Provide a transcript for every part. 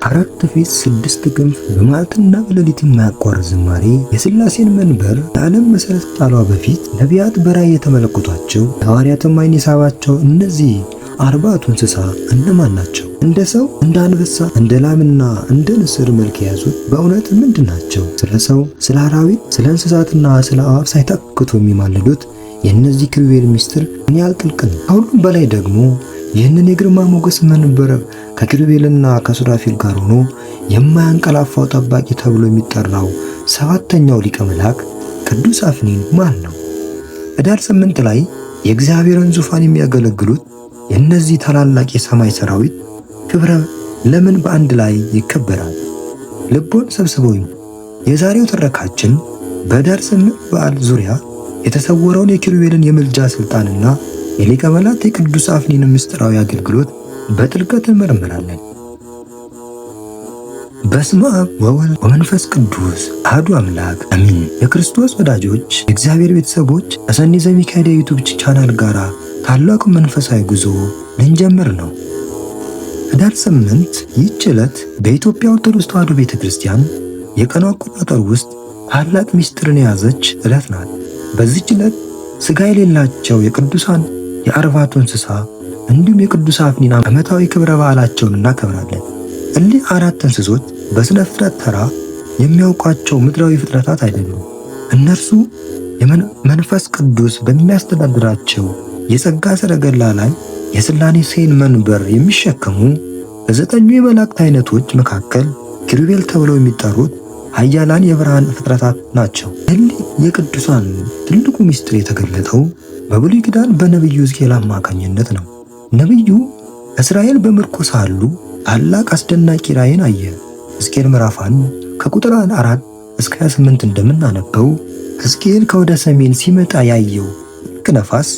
4 ፊት 6 ክንፍ በመዓልትና በሌሊት የማያቋርጥ ዝማሬ የሥላሴን መንበር የዓለም መሠረት ጣሏ በፊት ነቢያት በራእይ የተመለከቷቸው ሐዋርያትም ዓይን የሳባቸው እነዚህ 4ቱ እንስሳ እነማን ናቸው? እንደ ሰው፣ እንደ አንበሳ፣ እንደ ላምና እንደ ንስር መልክ የያዙት በእውነት ምንድን ናቸው? ስለ ሰው፣ ስለ አራዊት፣ ስለ እንስሳትና ስለ አዕዋፍ ሳይታክቱ የሚማልዱት የእነዚህ ኪሩቤል ምስጢር ምን ያህል ጥልቅ ነው! ከሁሉም በላይ ደግሞ ይህንን የግርማ ሞገስ መንበር ከኪሩቤልና ከሱራፊል ጋር ሆኖ የማያንቀላፋው ጠባቂ ተብሎ የሚጠራው 7ኛው ሊቀ መልአክ ቅዱስ አፍኒን ማን ነው? ኅዳር 8 ላይ የእግዚአብሔርን ዙፋን የሚያገለግሉት የእነዚህ ታላላቅ የሰማይ ሰራዊት ክብረ ለምን በአንድ ላይ ይከበራል? ልቦን ሰብስበው። የዛሬው ትረካችን በኅዳር 8 በዓል ዙሪያ የተሰወረውን የኪሩቤልን የምልጃ ሥልጣንና የሊቀ መላእክት የቅዱስ አፍኒንን ምስጢራዊ አገልግሎት በጥልቀት እንመረምራለን። በስመ አብ ወወልድ ወመንፈስ ቅዱስ አሐዱ አምላክ አሚን። የክርስቶስ ወዳጆች፣ የእግዚአብሔር ቤተሰቦች ከሰኒ ዘሚካኤል የዩቲዩብ ቻናል ጋር ታላቁ መንፈሳዊ ጉዞ ልንጀምር ነው። ኅዳር 8 ይህች ዕለት በኢትዮጵያ ኦርቶዶክስ ተዋሕዶ ቤተክርስቲያን የቀኑ አቆጣጠር ውስጥ ታላቅ ምስጢርን የያዘች ዕለት ናት። በዚህች ዕለት ሥጋ የሌላቸው የቅዱሳን የ40ቱ እንስሳ እንዲሁም የቅዱስ አፍኒን ዓመታዊ ክብረ በዓላቸውን እናከብራለን። እሊህ 4 እንስሶች በሥነ ፍጥረት ተራ የሚያውቋቸው ምድራዊ ፍጥረታት አይደሉም። እነርሱ መንፈስ ቅዱስ በሚያስተዳድራቸው የጸጋ ሰረገላ ላይ የሥላሴን መንበር የሚሸከሙ ከ9ኙ የመላእክት አይነቶች መካከል ኪሩቤል ተብለው የሚጠሩት ኃያላን የብርሃን ፍጥረታት ናቸው። እሊህ የቅዱሳን ትልቁ ምስጢር የተገለጠው በብሉይ ኪዳን በነቢዩ ሕዝቅኤል አማካኝነት ነው። ነቢዩ እስራኤል በምርኮ ሳሉ ታላቅ አስደናቂ ራእይን አየ። ሕዝቅኤል ምዕራፍ 1 ከቁጥር 4 እስከ 28 እንደምናነበው ሕዝቅኤል ከወደ ሰሜን ሲመጣ ያየው ልክ ነፋስ፣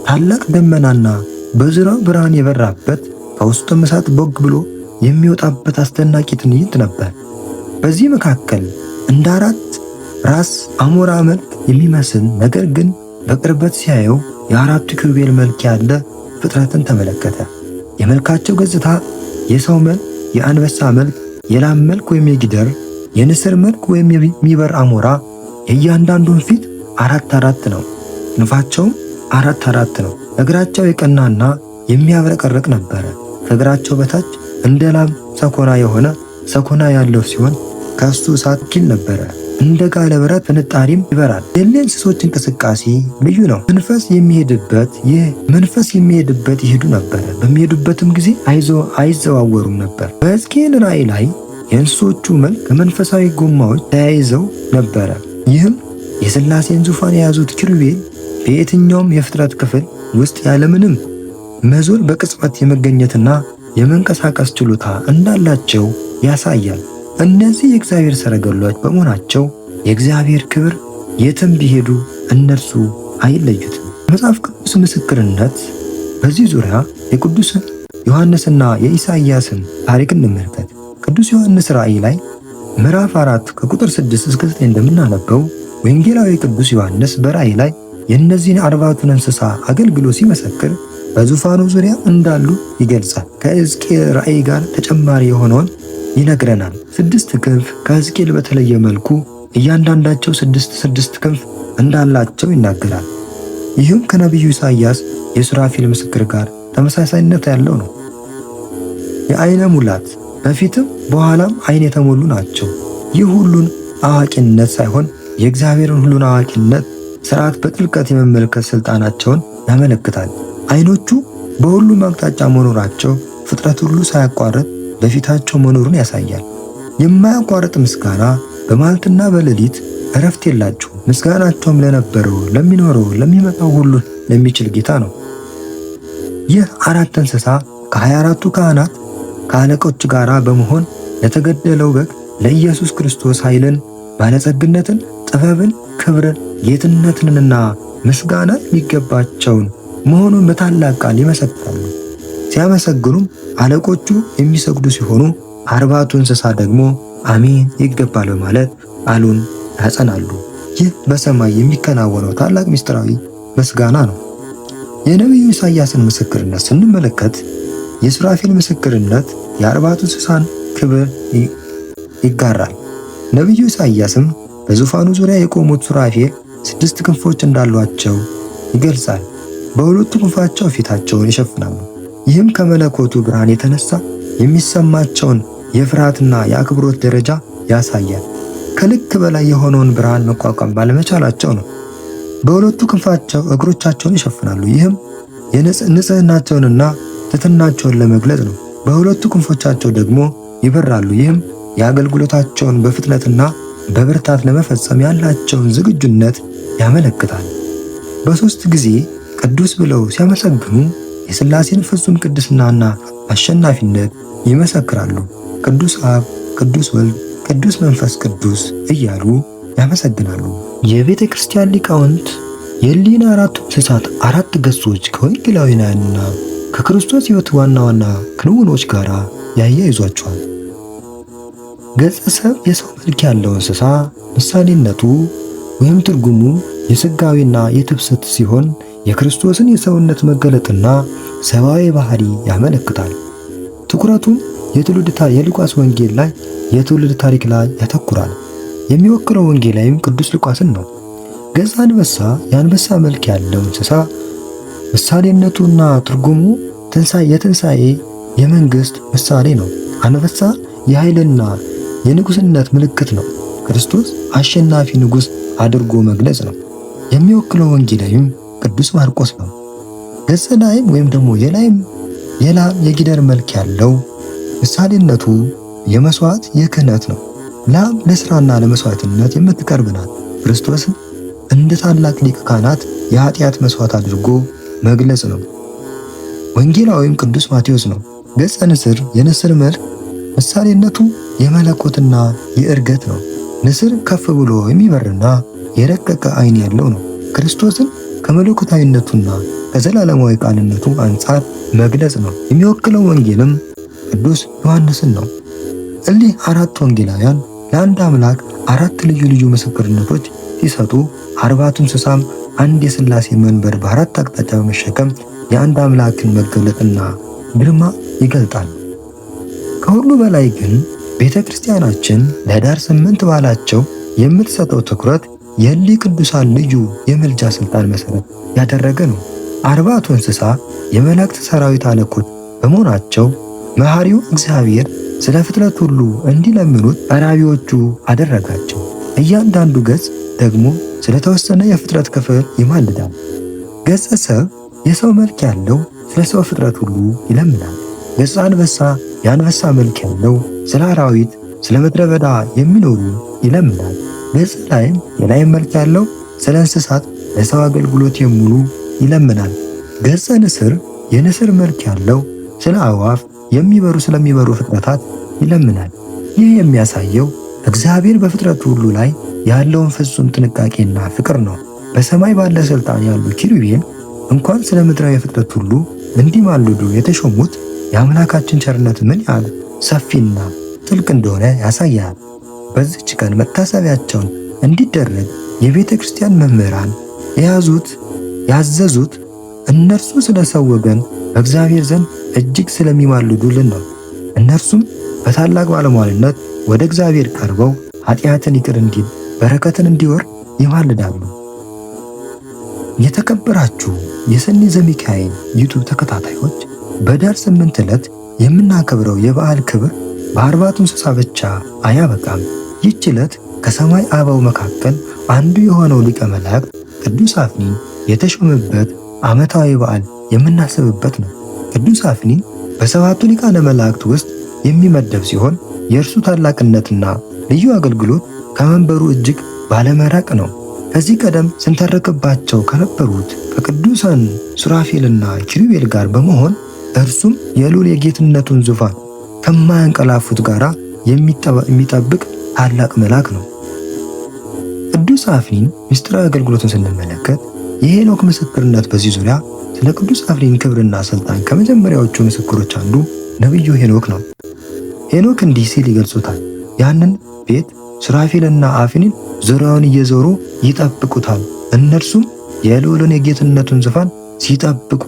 ታላቅ ደመናና በዙሪያው ብርሃን የበራበት ከውስጡም እሳት ቦግ ብሎ የሚወጣበት አስደናቂ ትዕይንት ነበር። በዚህ መካከል እንደ 4 ራስ አሞራ መልክ የሚመስል ነገር ግን በቅርበት ሲያየው የ4ቱ ኪሩቤል መልክ ያለ ፍጥረትን ተመለከተ። የመልካቸው ገጽታ የሰው መልክ፣ የአንበሳ መልክ፣ የላም መልክ ወይም የጊደር፣ የንስር መልክ ወይም የሚበር አሞራ፣ የእያንዳንዱን ፊት 4 ነው። ክንፋቸውም 4 ነው። እግራቸው የቀናና የሚያብረቀርቅ ነበረ። ከእግራቸው በታች እንደ ላም ሰኮና የሆነ ሰኮና ያለው ሲሆን ከእሱ እሳት ኪል ነበረ። እንደ ጋለ ብረት ፍንጣሪም ይበራል። የእሊህ እንስሶች እንቅስቃሴ ልዩ ነው። መንፈስ የሚሄድበት ይሄዱ ነበረ። በሚሄዱበትም ጊዜ አይዘዋወሩም ነበር። በሕዝቅኤል ራእይ ላይ የእንስሶቹ መልክ ከመንፈሳዊ ጎማዎች ተያይዘው ነበረ። ይህም የሥላሴን ዙፋን የያዙት ኪሩቤል በየትኛውም የፍጥረት ክፍል ውስጥ ያለምንም መዞር በቅጽበት የመገኘትና የመንቀሳቀስ ችሎታ እንዳላቸው ያሳያል። እነዚህ የእግዚአብሔር ሰረገሎች በመሆናቸው የእግዚአብሔር ክብር የትም ቢሄዱ እነርሱ አይለዩትም። መጽሐፍ ቅዱስ ምስክርነት በዚህ ዙሪያ የቅዱስ ዮሐንስና የኢሳይያስን ታሪክ እንመልከት። ቅዱስ ዮሐንስ ራእይ ላይ ምዕራፍ 4 ከቁጥር 6 እስከ 9 እንደምናነበው ወንጌላዊ ቅዱስ ዮሐንስ በራእይ ላይ የእነዚህን 40ቱን እንስሳ አገልግሎት ሲመሰክር በዙፋኑ ዙሪያ እንዳሉ ይገልጻል። ከሕዝቅኤል ራእይ ጋር ተጨማሪ የሆነውን ይነግረናል። 6 ክንፍ ከሕዝቅኤል በተለየ መልኩ እያንዳንዳቸው 6 ክንፍ እንዳላቸው ይናገራል። ይህም ከነቢዩ ኢሳይያስ የሱራፊል ምስክር ጋር ተመሳሳይነት ያለው ነው። የዓይነ ሙላት በፊትም በኋላም ዓይን የተሞሉ ናቸው። ይህ ሁሉን አዋቂነት ሳይሆን የእግዚአብሔርን ሁሉን አዋቂነት ሥርዓት በጥልቀት የመመልከት ሥልጣናቸውን ያመለክታል። ዓይኖቹ በሁሉም አቅጣጫ መኖራቸው ፍጥረት ሁሉ ሳያቋርጥ በፊታቸው መኖሩን ያሳያል። የማያቋርጥ ምስጋና በመዓልትና በሌሊት እረፍት የላቸው። ምስጋናቸውም ለነበረው፣ ለሚኖረው፣ ለሚመጣው ሁሉ ለሚችል ጌታ ነው። ይህ 4 እንስሳ ከ24ቱ ካህናት ከአለቆች ጋር በመሆን ለተገደለው በግ ለኢየሱስ ክርስቶስ ኃይልን፣ ባለጸግነትን፣ ጥበብን፣ ክብርን፣ ጌትነትንና ምስጋና የሚገባቸውን መሆኑን በታላቅ ቃል ይመሰክራሉ። ሲያመሰግኑም አለቆቹ የሚሰግዱ ሲሆኑ 40ቱ እንስሳ ደግሞ አሜን ይገባል በማለት ቃሉን ያጸናሉ። ይህ በሰማይ የሚከናወነው ታላቅ ምስጢራዊ ምስጋና ነው። የነቢዩ ኢሳይያስን ምስክርነት ስንመለከት የሱራፌል ምስክርነት የ40ቱ እንስሳን ክብር ይጋራል። ነቢዩ ኢሳይያስም በዙፋኑ ዙሪያ የቆሙት ሱራፌል 6 ክንፎች እንዳሏቸው ይገልጻል። በሁለቱ ክንፋቸው ፊታቸውን ይሸፍናሉ። ይህም ከመለኮቱ ብርሃን የተነሳ የሚሰማቸውን የፍርሃትና የአክብሮት ደረጃ ያሳያል። ከልክ በላይ የሆነውን ብርሃን መቋቋም ባለመቻላቸው ነው። በሁለቱ ክንፋቸው እግሮቻቸውን ይሸፍናሉ። ይህም ንጽህናቸውንና ትሕትናቸውን ለመግለጽ ነው። በሁለቱ ክንፎቻቸው ደግሞ ይበራሉ። ይህም የአገልግሎታቸውን በፍጥነትና በብርታት ለመፈጸም ያላቸውን ዝግጁነት ያመለክታል። በሦስት ጊዜ ቅዱስ ብለው ሲያመሰግኑ የሥላሴን ፍጹም ቅድስናና አሸናፊነት ይመሰክራሉ። ቅዱስ አብ፣ ቅዱስ ወልድ፣ ቅዱስ መንፈስ ቅዱስ እያሉ ያመሰግናሉ። የቤተ ክርስቲያን ሊቃውንት የሕሊና አራቱ እንስሳት 4 ገጾች ከወንጌላውያንና ከክርስቶስ ሕይወት ዋና ዋና ክንውኖች ጋር ያያይዟቸዋል። ገጸ ሰብ የሰው መልክ ያለው እንስሳ ምሳሌነቱ ወይም ትርጉሙ የሥጋዊና የትብስት ሲሆን የክርስቶስን የሰውነት መገለጥና ሰብአዊ ባህሪ ያመለክታል። ትኩረቱም የሉቃስ ወንጌል ላይ የትውልድ ታሪክ ላይ ያተኩራል። የሚወክለው ወንጌላዊም ቅዱስ ሉቃስን ነው። ገጸ አንበሳ የአንበሳ መልክ ያለው እንስሳ ምሳሌነቱና ትርጉሙ የትንሣኤ የመንግሥት ምሳሌ ነው። አንበሳ የኃይልና የንጉሥነት ምልክት ነው። ክርስቶስ አሸናፊ ንጉሥ አድርጎ መግለጽ ነው። የሚወክለው ወንጌላዊም ቅዱስ ማርቆስ ነው። ገጸ ላይም ወይም ደግሞ የላም የጊደር መልክ ያለው ምሳሌነቱ የመስዋዕት የክህነት ነው። ላም ለሥራና ለመስዋዕትነት የምትቀርብ ናት። ክርስቶስን እንደ ታላቅ ሊቀ ካህናት የኃጢአት መስዋዕት አድርጎ መግለጽ ነው። ወንጌላዊም ቅዱስ ማቴዎስ ነው። ገጸ ንስር የንስር መልክ ምሳሌነቱ የመለኮትና የእርገት ነው። ንስር ከፍ ብሎ የሚበርና የረቀቀ ዓይን ያለው ነው። ክርስቶስን ከመለኮታዊነቱና ከዘላለማዊ ቃልነቱ አንጻር መግለጽ ነው። የሚወክለው ወንጌልም ቅዱስ ዮሐንስን ነው። እሊህ 4 ወንጌላውያን ለአንድ አምላክ 4 ልዩ ልዩ ምስክርነቶች ሲሰጡ 40ቱ እንስሳም አንድ የሥላሴ መንበር በ4 አቅጣጫ በመሸከም የአንድ አምላክን መገለጥና ግርማ ይገልጣል። ከሁሉ በላይ ግን ቤተ ክርስቲያናችን ለኅዳር 8 በዓላቸው የምትሰጠው ትኩረት የእሊህ ቅዱሳን ልዩ የምልጃ ሥልጣን መሠረት ያደረገ ነው። 40ቱ እንስሳ የመላእክት ሰራዊት አለቆች በመሆናቸው መሐሪው እግዚአብሔር ስለ ፍጥረት ሁሉ እንዲለምኑት ጠራቢዎቹ አደረጋቸው። እያንዳንዱ ገጽ ደግሞ ስለተወሰነ የፍጥረት ክፍል ይማልዳል። ገጸ ሰብ የሰው መልክ ያለው ስለ ሰው ፍጥረት ሁሉ ይለምናል። ገጸ አንበሳ የአንበሳ መልክ ያለው ስለ አራዊት፣ ስለ ምድረ በዳ የሚኖሩ ይለምናል። ገጸ ላይም የላይም መልክ ያለው ስለ እንስሳት ለሰው አገልግሎት የሚውሉ ይለምናል። ገጸ ንስር የንስር መልክ ያለው ስለ አዕዋፍ ስለሚበሩ ፍጥረታት ይለምናል። ይህ የሚያሳየው እግዚአብሔር በፍጥረቱ ሁሉ ላይ ያለውን ፍጹም ጥንቃቄና ፍቅር ነው። በሰማይ ባለ ሥልጣን ያሉ ኪሩቤል እንኳን ስለ ምድራዊ ፍጥረት ሁሉ እንዲማልዱ የተሾሙት የአምላካችን ቸርነት ምን ያህል ሰፊና ጥልቅ እንደሆነ ያሳያል። በዚች ቀን መታሰቢያቸውን እንዲደረግ የቤተ ክርስቲያን መምህራን ያዘዙት እነርሱ ስለ ሰው ወገን በእግዚአብሔር ዘንድ እጅግ ስለሚማልዱልን ነው። እነርሱም በታላቅ ባለሟልነት ወደ እግዚአብሔር ቀርበው ኃጢአትን ይቅር እንዲል በረከትን እንዲወርድ ይማልዳሉ። የተከበራችሁ የሰኔ ዘሚካኤል ዩቱብ ተከታታዮች በኅዳር 8 ዕለት የምናከብረው የበዓል ክብር በ40ቱ እንስሳ ብቻ አያበቃም። ይህች ዕለት ከሰማይ አበው መካከል አንዱ የሆነው ሊቀ መላእክት ቅዱስ አፍኒን የተሾመበት ዓመታዊ በዓል የምናስብበት ነው። ቅዱስ አፍኒን በ7ቱ ሊቃነ መላእክት ውስጥ የሚመደብ ሲሆን የእርሱ ታላቅነትና ልዩ አገልግሎት ከመንበሩ እጅግ ባለመራቅ ነው። ከዚህ ቀደም ስንተረክባቸው ከነበሩት ከቅዱሳን ሱራፌልና ኪሩቤል ጋር በመሆን እርሱም የልዑል የጌትነቱን ዙፋን ከማያንቀላፉት ጋር የሚጠብቅ ታላቅ መልአክ ነው። ቅዱስ አፍኒን ምስጢራዊ አገልግሎትን ስንመለከት የሄኖክ ምስክርነት በዚህ ዙሪያ ስለ ቅዱስ አፍኒን ክብርና ሥልጣን ከመጀመሪያዎቹ ምስክሮች አንዱ ነቢዩ ሄኖክ ነው። ሄኖክ እንዲህ ሲል ይገልጹታል። ያንን ቤት ሱራፌልና አፍኒን ዙሪያውን እየዞሩ ይጠብቁታል። እነርሱም የልዑልን የጌትነቱን ዙፋን ሲጠብቁ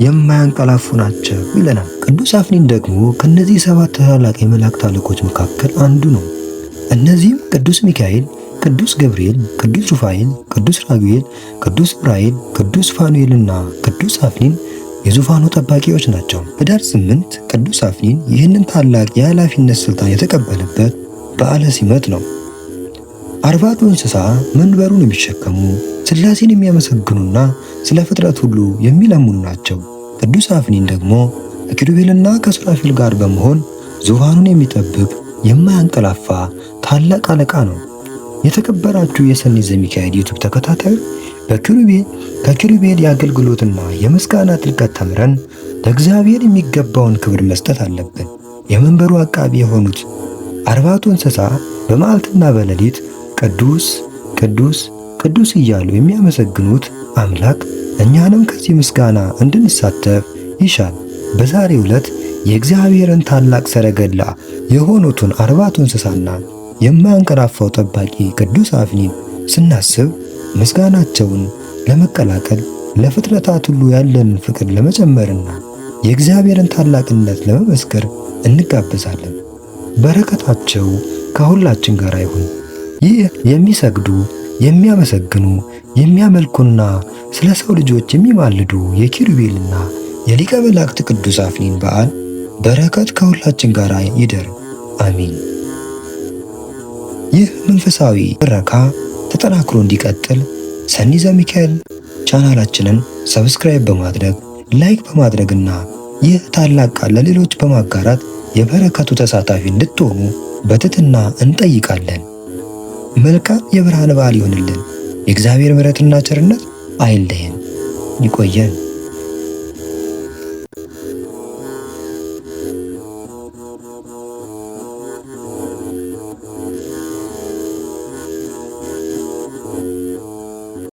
የማያንቀላፉ ናቸው ይለናል። ቅዱስ አፍኒን ደግሞ ከነዚህ 7 ታላላቅ የመላእክት አለቆች መካከል አንዱ ነው። እነዚህም ቅዱስ ሚካኤል፣ ቅዱስ ገብርኤል፣ ቅዱስ ሩፋኤል፣ ቅዱስ ራጉኤል፣ ቅዱስ ዑራኤል፣ ቅዱስ ፋኑኤልና ቅዱስ አፍኒን የዙፋኑ ጠባቂዎች ናቸው። ኅዳር 8 ቅዱስ አፍኒን ይህንን ታላቅ የኃላፊነት ሥልጣን የተቀበለበት በዓለ ሲመት ነው። 40ቱ እንስሳ መንበሩን የሚሸከሙ ሥላሴን የሚያመሰግኑና ስለ ፍጥረት ሁሉ የሚለምኑ ናቸው። ቅዱስ አፍኒን ደግሞ ከኪሩቤልና ከሱራፌል ጋር በመሆን ዙፋኑን የሚጠብቅ የማያንቀላፋ ታላቅ አለቃ ነው። የተከበራችሁ የሰኒ ዘሚካኤል ዩቲዩብ ተከታታዮች ከኪሩቤል የአገልግሎትና የምስጋና ጥልቀት ተምረን ለእግዚአብሔር የሚገባውን ክብር መስጠት አለብን። የመንበሩ አቃቢ የሆኑት 40ቱ እንስሳ በመዓልትና በሌሊት ቅዱስ ቅዱስ ቅዱስ እያሉ የሚያመሰግኑት አምላክ እኛንም ከዚህ ምስጋና እንድንሳተፍ ይሻል። በዛሬው ዕለት የእግዚአብሔርን ታላቅ ሰረገላ የሆኑትን 40ቱ እንስሳና የማያንቀላፋው ጠባቂ ቅዱስ አፍኒን ስናስብ ምስጋናቸውን ለመቀላቀል ለፍጥረታት ሁሉ ያለንን ፍቅር ለመጨመርና የእግዚአብሔርን ታላቅነት ለመመስከር እንጋበዛለን። በረከታቸው ከሁላችን ጋር ይሁን። ይህ የሚሰግዱ የሚያመሰግኑ የሚያመልኩና ስለ ሰው ልጆች የሚማልዱ የኪሩቤልና የሊቀ መላእክት ቅዱስ አፍኒን በዓል በረከት ከሁላችን ጋር ይደር፣ አሚን። ይህ መንፈሳዊ ብረካ ተጠናክሮ እንዲቀጥል ሰኒ ዘሚካኤል ቻናላችንን ሰብስክራይብ በማድረግ ላይክ በማድረግና ይህ ታላቅ ቃል ለሌሎች በማጋራት የበረከቱ ተሳታፊ እንድትሆኑ በትህትና እንጠይቃለን። መልካም የብርሃን በዓል ይሁንልን። የእግዚአብሔር ምሕረትና ቸርነት አይለየን። ይቆየን።